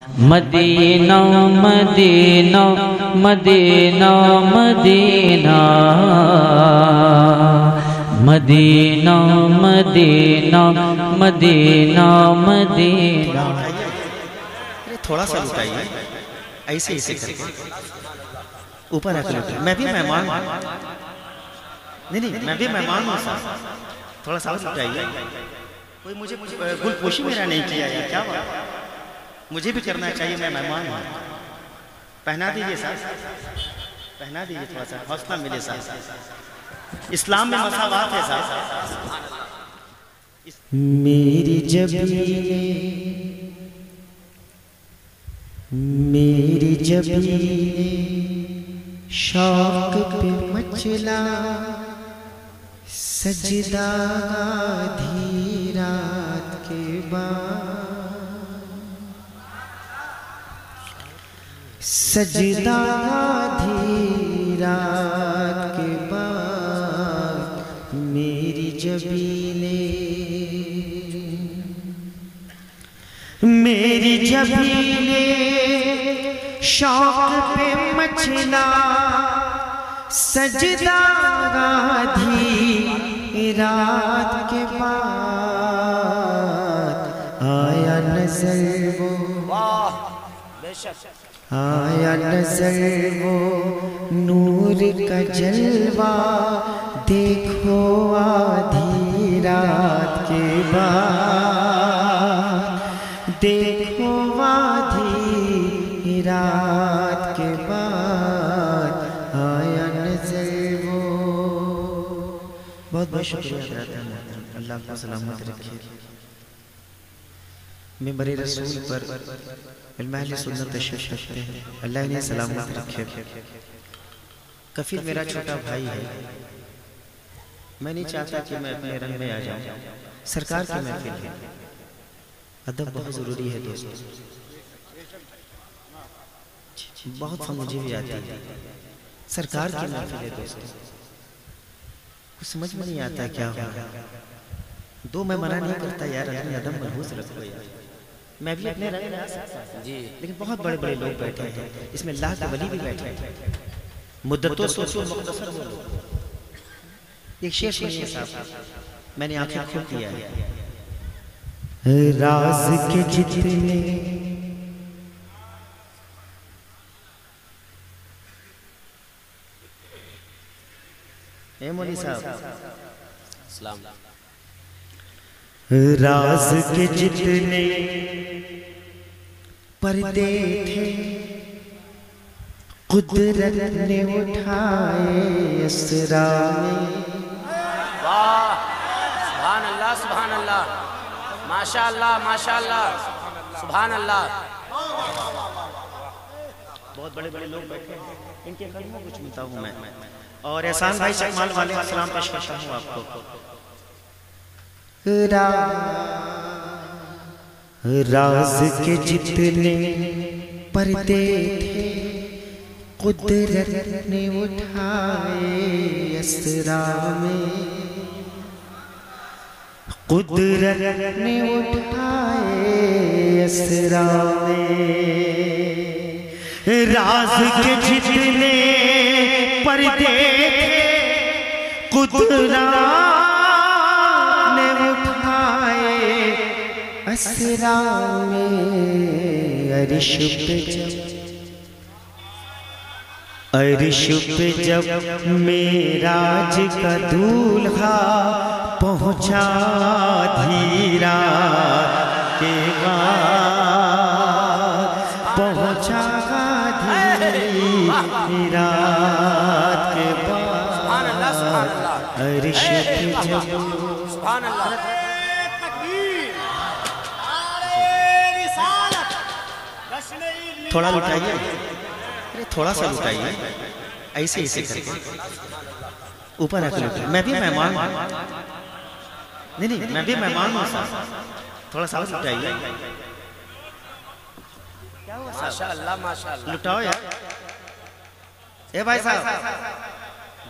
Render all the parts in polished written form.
Medina Madina Madina Madina Madina Madina Madina Madina. अरे थोड़ा सा लुटाइए, ऐसे ऐसे करके ऊपर आकर लुटाइए। मैं भी मेहमान, नहीं मैं भी मेहमान हूँ साहब, थोड़ा सा लुटाइए। कोई मुझे गुलपोशी मेरा नहीं किया यार, क्या बात, मुझे भी करना चाहिए, मैं मेहमान हूँ। पहना दीजिए साहब, पहना दीजिए, थोड़ा सा हौसला मिले साहब। इस्लाम में मसावात है साहब। मेरी जबीने, मेरी जबीने शौक पे मचला, सजदा आधी रात के बाद, सजदा आधी रात के बाद मेरी जबीने, मेरी जबीने शौक पे मचला, सजदा आधी रात के बाद आया नजर वो, आया नजर वो नूर का जलवा, देखो आधी रात के बाद, देखो आधी रात के बाद आया नजर वो। बहुत बहुत शुक्रिया, अल्लाह को सलामत रखिए। मिंबर रसूल पर इल्म सुन्नत तशरीफ रखते हैं, अल्लाह इन्हें सलामत रखे। कफील मेरा छोटा भाई है, मैं नहीं चाहता कि मैं अपने रंग में आ जाऊं। सरकार की महफिल है, अदब बहुत जरूरी है दोस्तों, बहुत मुझे भी आती है। सरकार की महफिल है दोस्तों, कुछ समझ में नहीं आता क्या होगा। दो मैं मना नहीं करता यार, अदब महफूज रखो यार, मैं भी अपने रंग में आ सकता हूं, लेकिन बहुत बड़े बड़े लोग बैठे हैं, इसमें अल्लाह के वली भी बैठे हैं। मुद्दतों सोचो मुख्तसर हो, एक शेर सुनिए साहब, मैंने आंखें खोल दिया है। राज के जितने मौली साहब, राज के जितने पर्दे थे कुदरत ने उठाए असरा में। वाह, सुभान अल्लाह, सुभान अल्लाह, माशाअल्लाह, माशाअल्लाह, सुभान अल्लाह। बहुत बड़े बड़े लोग बैठे हैं, इनके कदमों को चूमता हूँ मैं। और एहसान भाई शकमाल वाले सलाम पेश करता हूँ आपको। राज के जितने पर्दे थे कुदरत ने उठाए असरा में, कुदरत ने उठाए असरा में। राज के जितने पर्दे थे कुदरत ने उठाए असरा में। अर्श पे जब, अर्श पे जब मेराज का दूल्हा पहुंचा धीरा के बाद, पहुंचा धीरा के बाद, अर्श पे जब, सुभान अल्लाह, थोड़ा लुटाइए, अरे थोड़ा सा लुटाइए, ऐसे ऐसे करके ऊपर आकर लुटाइए। मैं भी मेहमान हूँ, नहीं मैं भी मेहमान हूँ साहब, थोड़ा सा लुटाइए। माशाअल्लाह, माशाअल्लाह, लुटाओ यार। ए भाई साहब,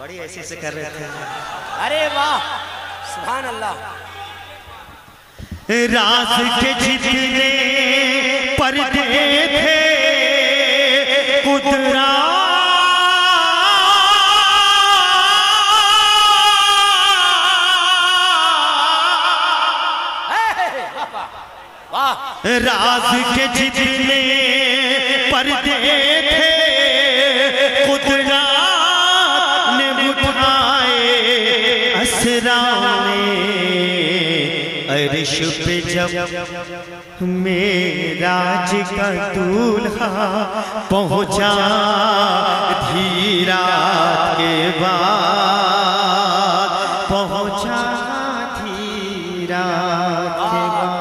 बड़ी ऐसे ऐसे कर रहे थे। अरे वाह, सुभान अल्लाह। राज के जितने पर्दे थे कुदरा राज के जितने पर्दे थे कुदरत ने उठाए असरा में अर्श पे जब मेराज का दूल्हा पहुंचा धीरा के बाद पहुंचा धीरा के बाद।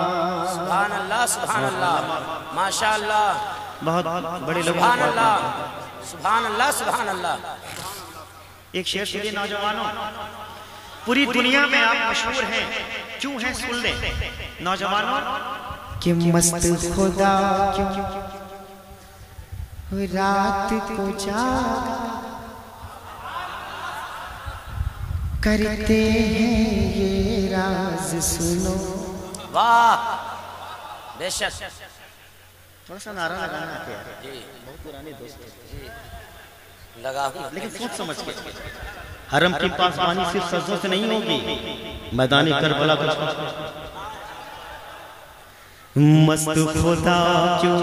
सुभान अल्लाह माशाअल्लाह बहुत बड़े लोग सुभान अल्लाह सुभान अल्लाह सुभान अल्लाह। एक शेर सुनिए नौजवानों, पूरी दुनिया में आप मशहूर हैं, क्यों हैं सुन ले नौजवानों। कि मस्त खुदा क्यों रात को जागा करते हैं ये राज सुनो। वाह बेशक। थोड़ा सा नारा लगाना है जी, बहुत पुराने दोस्त जी लगा, लेकिन सोच समझ के। हरम की पासबानी सिर्फ सजदों से नहीं होगी, मैदानी करबला को मस्त खुदा क्यों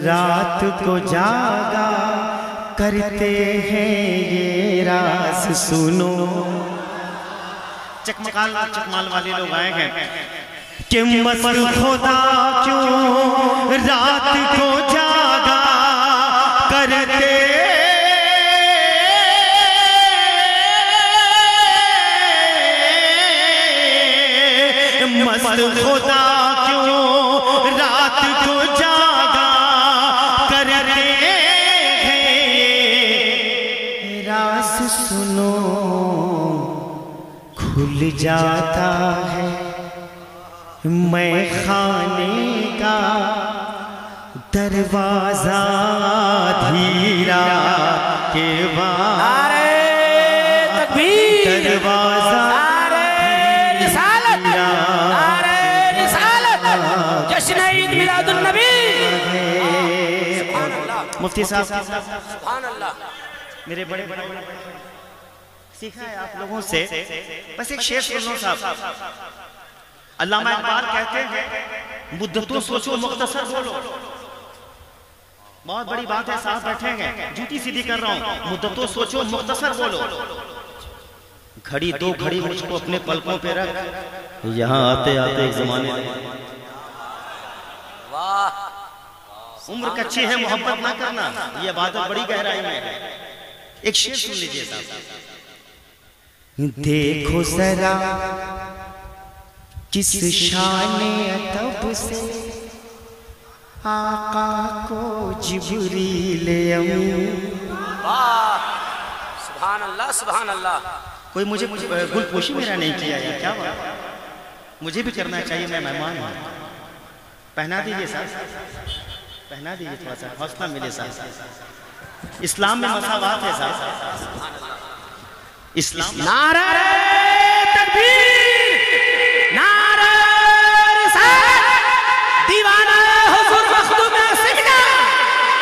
रात को जागा करते हैं ये राज सुनो। चकमाल वाले लोग आए हैं कि मस्त खुदा क्यों रात को जागा करते मस्त खुदा क्यों रात को जागा करते हैं राज सुनो। खुल जाता है मैं खाने का दरवाजा धीरा के बाद। नारे तकबीर, दरवाजा नारे रिसालत, नारे रिसालत, जश्न ईद मिलादुन नबी। मुफ्ती साहब सुभान अल्लाह। मेरे बड़े सीखा है आप लोगों से, बस एक शेर सुन लो साहब। अल्लामा इकबाल कहते हैं मुद्दतों सोचो मुख्तसर बोलो। बहुत बड़ी बात है, साहब बैठे हैं, झूठी सीधी कर रहा हूं। मुद्दतों सोचो मुख्तसर बोलो। घड़ी दो घड़ी मुझको अपने पलकों पे रख, यहाँ आते आते एक जमाने। वाह उम्र कच्ची है, मोहब्बत ना करना, ये बात बड़ी गहराई में है। एक शेर सुन लीजिए साहब। देखो जरा किस शाने अदब से आका को जिब्रील वाह सुभान अल्लाह सुभान अल्लाह। कोई मुझे गुलपोशी मेरा नहीं किया यार, क्या बात। मुझे भी करना चाहिए, मैं मेहमान हूँ। पहना दीजिए साहब, पहना दीजिए, थोड़ा सा हौसला मिले साहब। इस्लाम में मसावात है साहब, इस्लाम। नारा तकबीर, नारा रिसालत, दीवाना हुजूर मखदूम सिकना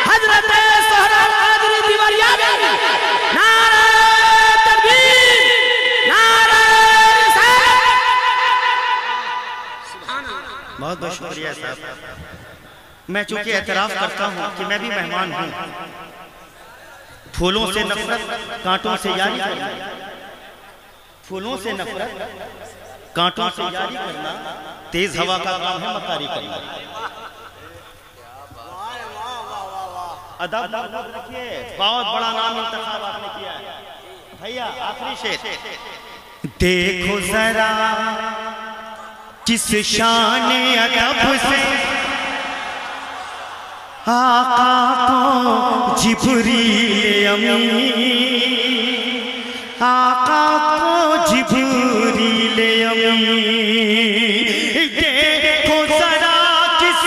हजरत सोहराब कादरी दीवारियाबी। नारा तकबीर, नारा रिसालत। सुभान अल्लाह। बहुत बहुत शुक्रिया साहब। मैं चूंकि एतराफ करता हूँ कि मैं भी मेहमान हूँ। फूलों से नफरत, कांटों से यारी करना, फूलों से नफरत, कांटों से यारी करना, तेज हवा का काम है मकारी करना। अदब रखिए, बहुत बड़ा नाम इंतखाब आपने किया है भैया। आखिरी शेर। देखो जरा किस शान अदब से आका को जिब्रील अमीन, आका को जिब्रील अमीन। देखो जरा किस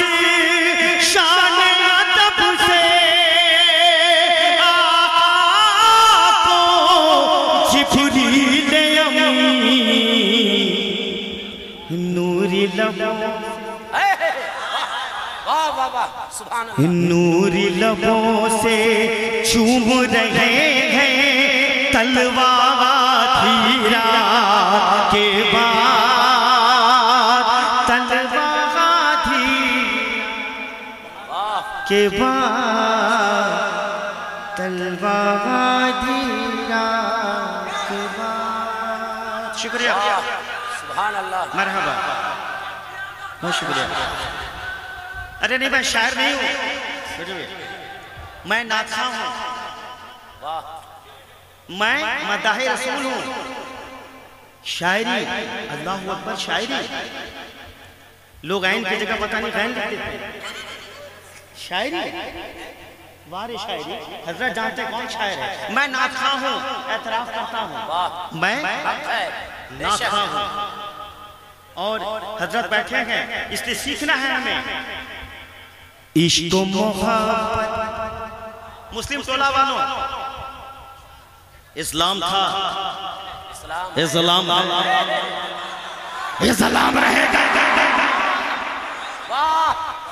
शान अदब से आका को जिब्रील अमीन। नूरी लबों वाह वाह वाह वाह सुभान अल्लाह। नूरी लबों से चूम रहे हैं तलवार धीरा के बाद, तलवार धीरा के बाद, तलवार धीरा के बाद। शुक्रिया, सुभान अल्लाह। मरहबा, बहुत शुक्रिया। अरे नहीं, मैं शायर नहीं हूँ, मैं नाथा हूँ, मैं मदाहे रसूल हूँ। शायरी, अल्लाहु अकबर, शायरी। लोग आइन की जगह पता नहीं गैन लिखते थे। शायरी, वारे शायरी। हजरत जानते कौन शायर है? मैं नाथा हूँ, एतराफ करता हूँ, मैं नाथा हूँ। और हजरत बैठे हैं, इसलिए सीखना है हमें। इश्क मोहब्बत, मुस्लिम टोला वालों, इस्लाम था, इस्लाम इस्लाम रहेगा।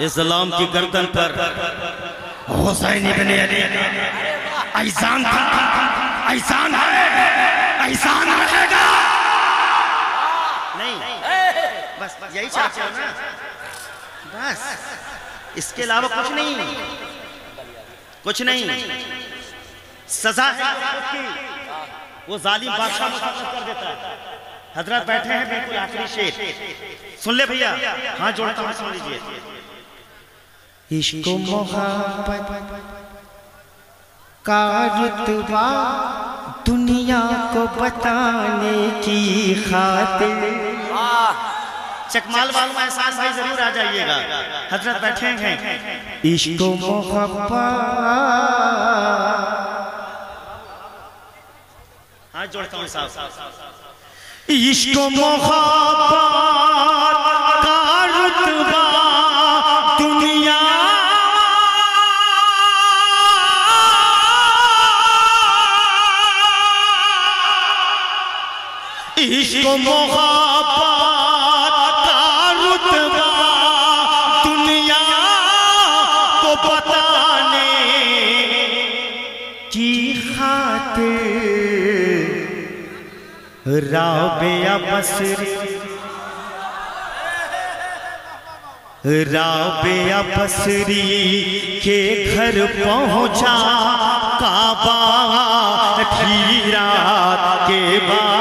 इस्लाम की गर्दन पर हुसैन इब्ने अली का ऐसान था, ऐसान है, ऐसान रहेगा। नहीं, बस यही चाहते हो ना, बस इसके अलावा कुछ नहीं, कुछ नहीं। सजा है की, वो जालिम बादशाह मुसल्लत कर देता है। हजरत बैठे हैं, बिल्कुल आखिरी शेर सुन ले भैया, हाथ जोड़ता हूं, सुन लीजिए। इश्क मोहब्बत का रुतबा दुनिया को बताने की खातिर, चकमाल वालों एहसान भाई जरूर आ जाइएगा। हजरत बैठे हैं, इश्क मोहब्बत, हाथ जोड़ता हूँ साहब। इश्क मोहब्बत का रुतबा दुनिया इश्क मोहब्बत का रुतबा दुनिया को बताने की खातिर राबिया बसरी, राबिया बसरी के घर पहुंचा काबा धीरा के बाद।